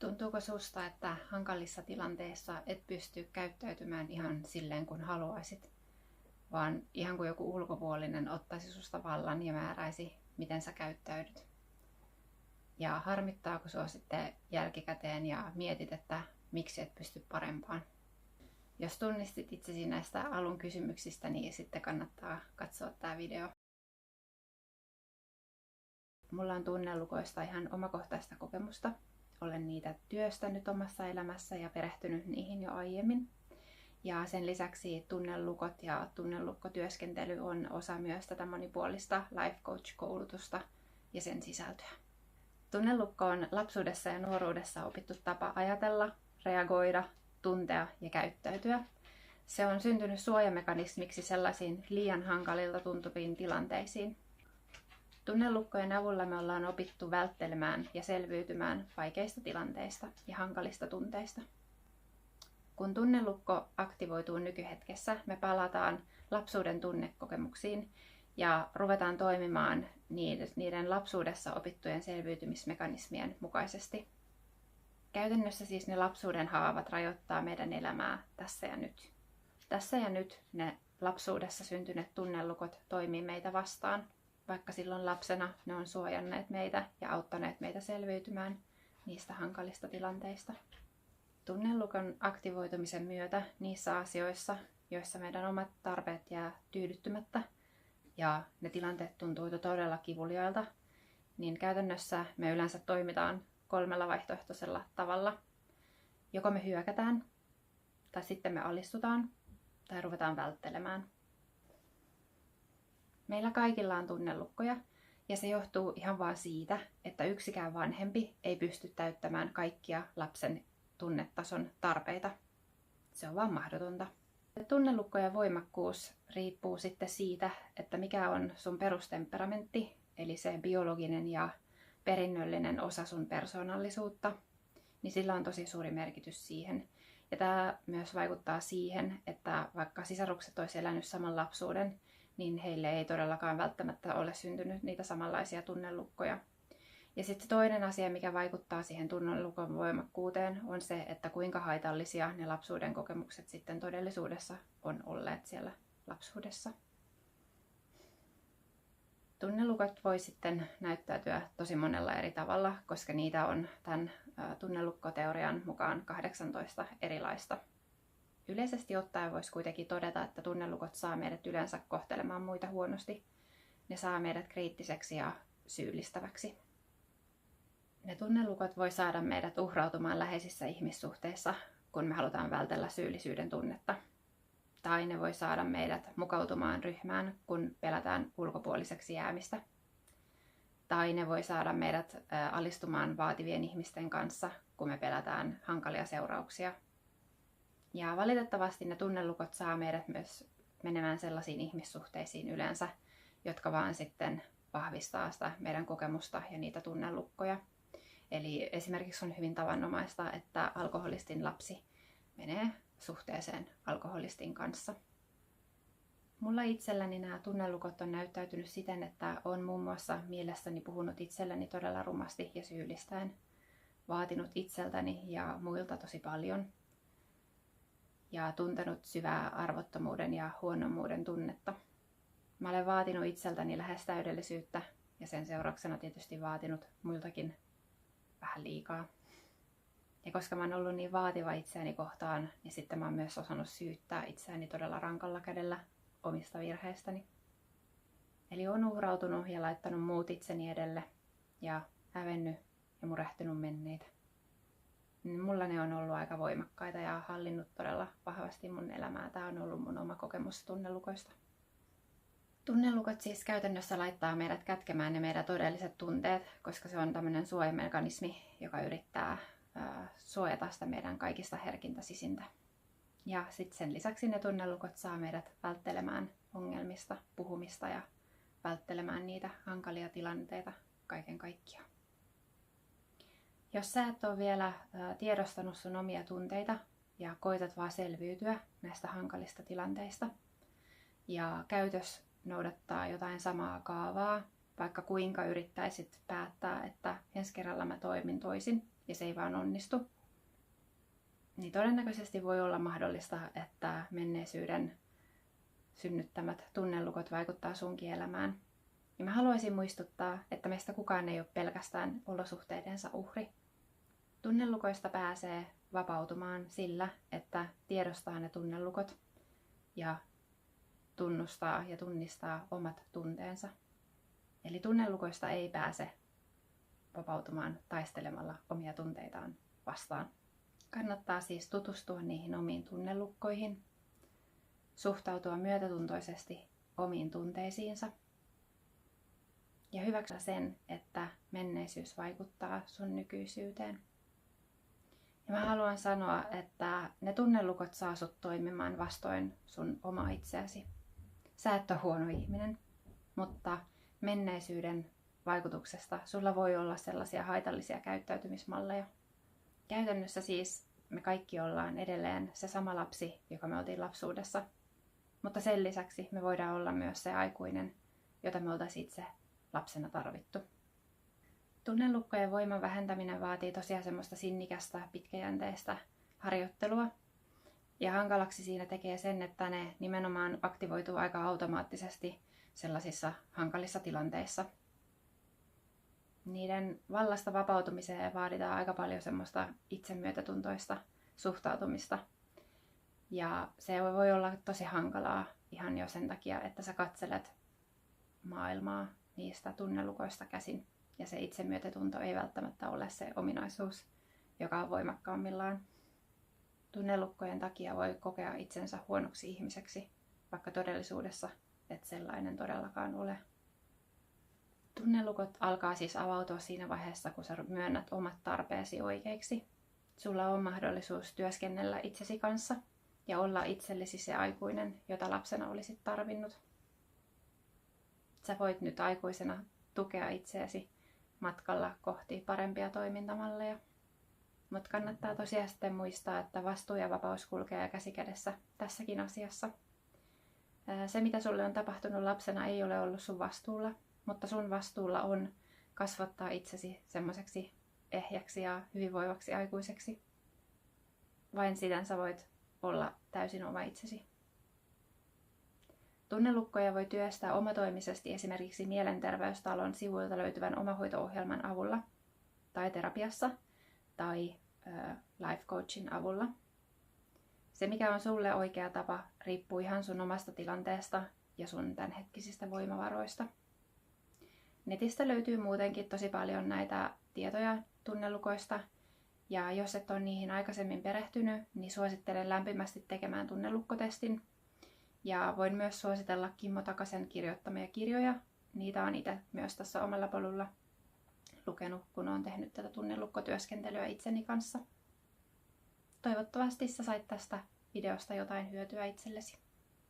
Tuntuuko susta, että hankalissa tilanteissa et pysty käyttäytymään ihan silleen kuin haluaisit, vaan ihan kuin joku ulkopuolinen ottaisi susta vallan ja määräisi, miten sä käyttäydyt? Ja harmittaako sua sitten jälkikäteen ja mietit, että miksi et pysty parempaan? Jos tunnistit itsesi näistä alun kysymyksistä, niin sitten kannattaa katsoa tämä video. Mulla on tunnelukoista ihan omakohtaista kokemusta. Olen niitä työstänyt omassa elämässä ja perehtynyt niihin jo aiemmin. Ja sen lisäksi tunnelukot ja tunnelukkotyöskentely on osa myös tätä monipuolista Life Coach-koulutusta ja sen sisältöä. Tunnelukko on lapsuudessa ja nuoruudessa opittu tapa ajatella, reagoida, tuntea ja käyttäytyä. Se on syntynyt suojamekanismiksi sellaisiin liian hankalilta tuntuviin tilanteisiin. Tunnelukkojen avulla me ollaan opittu välttelemään ja selviytymään vaikeista tilanteista ja hankalista tunteista. Kun tunnelukko aktivoituu nykyhetkessä, me palataan lapsuuden tunnekokemuksiin ja ruvetaan toimimaan niiden lapsuudessa opittujen selviytymismekanismien mukaisesti. Käytännössä siis ne lapsuuden haavat rajoittaa meidän elämää tässä ja nyt. Tässä ja nyt ne lapsuudessa syntyneet tunnelukot toimii meitä vastaan, vaikka silloin lapsena ne on suojanneet meitä ja auttaneet meitä selviytymään niistä hankalista tilanteista. Tunnelukon aktivoitumisen myötä niissä asioissa, joissa meidän omat tarpeet jää tyydyttymättä ja ne tilanteet tuntuu todella kivuliailta, niin käytännössä me yleensä toimitaan 3 vaihtoehtoisella tavalla. Joko me hyökätään, tai sitten me alistutaan, tai ruvetaan välttelemään. Meillä kaikilla on tunnelukkoja, ja se johtuu ihan vaan siitä, että yksikään vanhempi ei pysty täyttämään kaikkia lapsen tunnetason tarpeita. Se on vaan mahdotonta. Tunnelukkojen voimakkuus riippuu sitten siitä, että mikä on sun perustemperamentti, eli se biologinen ja perinnöllinen osa sun persoonallisuutta, niin sillä on tosi suuri merkitys siihen. Ja tämä myös vaikuttaa siihen, että vaikka sisarukset olisi elänyt saman lapsuuden, niin heille ei todellakaan välttämättä ole syntynyt niitä samanlaisia tunnelukkoja. Ja sitten toinen asia, mikä vaikuttaa siihen tunnelukon voimakkuuteen, on se, että kuinka haitallisia ne lapsuuden kokemukset sitten todellisuudessa on olleet siellä lapsuudessa. Tunnelukot voi sitten näyttäytyä tosi monella eri tavalla, koska niitä on tämän tunnelukkoteorian mukaan 18 erilaista. Yleisesti ottaen voisi kuitenkin todeta, että tunnelukot saa meidät yleensä kohtelemaan muita huonosti. Ne saa meidät kriittiseksi ja syyllistäväksi. Ne tunnelukot voi saada meidät uhrautumaan läheisissä ihmissuhteissa, kun me halutaan vältellä syyllisyyden tunnetta. Tai ne voi saada meidät mukautumaan ryhmään, kun pelätään ulkopuoliseksi jäämistä. Tai ne voi saada meidät alistumaan vaativien ihmisten kanssa, kun me pelätään hankalia seurauksia. Ja valitettavasti ne tunnelukot saa meidät myös menemään sellaisiin ihmissuhteisiin yleensä, jotka vaan sitten vahvistaa sitä meidän kokemusta ja niitä tunnelukkoja. Eli esimerkiksi on hyvin tavanomaista, että alkoholistin lapsi menee suhteeseen alkoholistin kanssa. Mulla itselläni nämä tunnelukot on näyttäytynyt siten, että olen muun muassa mielessäni puhunut itselleni todella rumasti ja syyllistäen, vaatinut itseltäni ja muilta tosi paljon ja tuntenut syvää arvottomuuden ja huonommuuden tunnetta. Mä olen vaatinut itseltäni lähes täydellisyyttä ja sen seurauksena tietysti vaatinut muiltakin vähän liikaa. Ja koska mä oon ollut niin vaativa itseäni kohtaan, niin sitten mä oon myös osannut syyttää itseäni todella rankalla kädellä omista virheistäni. Eli oon uhrautunut ja laittanut muut itseni edelle ja hävennyt ja murehtinut menneitä. Mulla ne on ollut aika voimakkaita ja hallinnut todella vahvasti mun elämää. Tää on ollut mun oma kokemus tunnelukoista. Tunnelukot siis käytännössä laittaa meidät kätkemään ne meidän todelliset tunteet, koska se on tämmöinen suojamekanismi, joka yrittää suojata sitä meidän kaikista herkintä sisintä. Ja sitten sen lisäksi ne tunnelukot saa meidät välttelemään ongelmista, puhumista ja välttelemään niitä hankalia tilanteita kaiken kaikkiaan. Jos sä et ole vielä tiedostanut sun omia tunteita ja koitat vaan selviytyä näistä hankalista tilanteista ja käytös noudattaa jotain samaa kaavaa, vaikka kuinka yrittäisit päättää, että ensi kerralla mä toimin toisin ja se ei vaan onnistu, niin todennäköisesti voi olla mahdollista, että menneisyyden synnyttämät tunnelukot vaikuttaa sunkin elämään. Ja mä haluaisin muistuttaa, että meistä kukaan ei ole pelkästään olosuhteidensa uhri. Tunnelukoista pääsee vapautumaan sillä, että tiedostaa ne tunnelukot ja tunnustaa ja tunnistaa omat tunteensa. Eli tunnelukoista ei pääse vapautumaan taistelemalla omia tunteitaan vastaan. Kannattaa siis tutustua niihin omiin tunnelukkoihin, suhtautua myötätuntoisesti omiin tunteisiinsa ja hyväksyä sen, että menneisyys vaikuttaa sun nykyisyyteen. Ja mä haluan sanoa, että ne tunnelukot saa sut toimimaan vastoin sun omaa itseäsi. Sä et ole huono ihminen, mutta menneisyyden vaikutuksesta sulla voi olla sellaisia haitallisia käyttäytymismalleja. Käytännössä siis me kaikki ollaan edelleen se sama lapsi, joka me oltiin lapsuudessa, mutta sen lisäksi me voidaan olla myös se aikuinen, jota me oltaisiin itse lapsena tarvittu. Tunnelukkojen voiman vähentäminen vaatii tosiaan semmoista sinnikästä, pitkäjänteistä harjoittelua. Ja hankalaksi siinä tekee sen, että ne nimenomaan aktivoituu aika automaattisesti sellaisissa hankalissa tilanteissa. Niiden vallasta vapautumiseen vaaditaan aika paljon semmoista itsemyötätuntoista suhtautumista. Ja se voi olla tosi hankalaa ihan jo sen takia, että sä katselet maailmaa niistä tunnelukoista käsin. Ja se itsemyötätunto ei välttämättä ole se ominaisuus, joka on voimakkaammillaan. Tunnelukkojen takia voi kokea itsensä huonoksi ihmiseksi, vaikka todellisuudessa et sellainen todellakaan ole. Tunnelukot alkaa siis avautua siinä vaiheessa, kun sä myönnät omat tarpeesi oikeiksi. Sulla on mahdollisuus työskennellä itsesi kanssa ja olla itsellesi se aikuinen, jota lapsena olisit tarvinnut. Sä voit nyt aikuisena tukea itseäsi matkalla kohti parempia toimintamalleja. Mutta kannattaa tosiaan sitten muistaa, että vastuu ja vapaus kulkee käsi kädessä tässäkin asiassa. Se, mitä sulle on tapahtunut lapsena, ei ole ollut sun vastuulla, mutta sun vastuulla on kasvattaa itsesi semmoiseksi ehjäksi ja hyvinvoivaksi aikuiseksi. Vain siten sä voit olla täysin oma itsesi. Tunnelukkoja voi työstää omatoimisesti esimerkiksi Mielenterveystalon sivuilta löytyvän omahoito-ohjelman avulla tai terapiassa tai life coachin avulla. Se, mikä on sulle oikea tapa, riippuu ihan sun omasta tilanteesta ja sun tämänhetkisistä voimavaroista. Netistä löytyy muutenkin tosi paljon näitä tietoja tunnelukoista, ja jos et ole niihin aikaisemmin perehtynyt, niin suosittelen lämpimästi tekemään tunnelukkotestin. Ja voin myös suositella Kimmo Takasen kirjoittamia kirjoja. Niitä on itse myös tässä omalla polulla lukenut, kun olen tehnyt tätä tunnelukkotyöskentelyä itseni kanssa. Toivottavasti sä sait tästä videosta jotain hyötyä itsellesi.